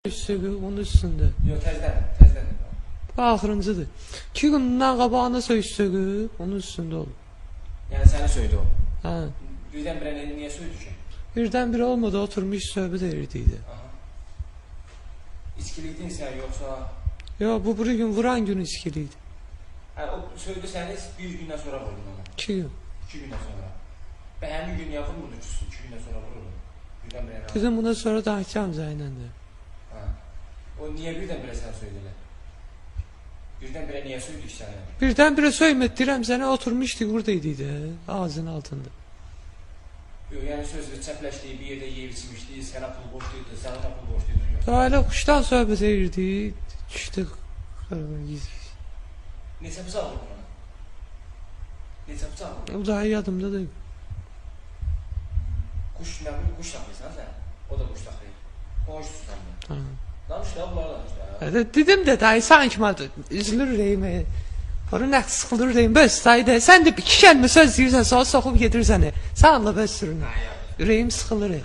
Söygü onun üstünde. Yox, təzdən. Bu axırıncıdır. 2 gündən qabağına söygü onun üstündə olur. Yəni səni söydü o. Hə. Birdən-birə niyə söydü ki? Birdən-birə olmadı, oturmuş söhbət edirdik. İçkiliydin sən yoxsa? Yox, bu gün vuran gün içkiliydi. Hə, o söydü səni bir gündən sonra vurdun onu. 2 gün. 2 gündən sonra. Və həmin gün niyə vurmurdu ki, 2 gündən sonra vururdun? Birdən-birə. Dedim buna sonra da hakem zaynəndə. O niyə birdən-birə sən söydülər? Birdən-birə niyə söydük səni? Birdən-birə söymət deyirəm sənə, oturmuşdik buradaydı də, ağzın altında. Yox, yəni sözü çəpləşdiyi bir yerdə yeyib içmişdi, sənə pul borcluydu, sənə də pul borcluydun yox. Daha elə quşdan söhbət edirdik, düşdük. Neçə bıçaq vurdu ona? Neçə bıçaq vurdu? O daha yadımda deyil. Quş saxlayırsan sən? O da quş saxlayır. Qonşusun sən də. Danış da, bunlar danış da. Dedim de dayı sanki üzülür ürəyimə. Onu nə sıxılır ürəyim, bəs dayı da sən də 2 kəlmə söz deyirsən, sonra soxub gedirsən. Sən Allah bəs sürünə. Ürəyim sıxılır.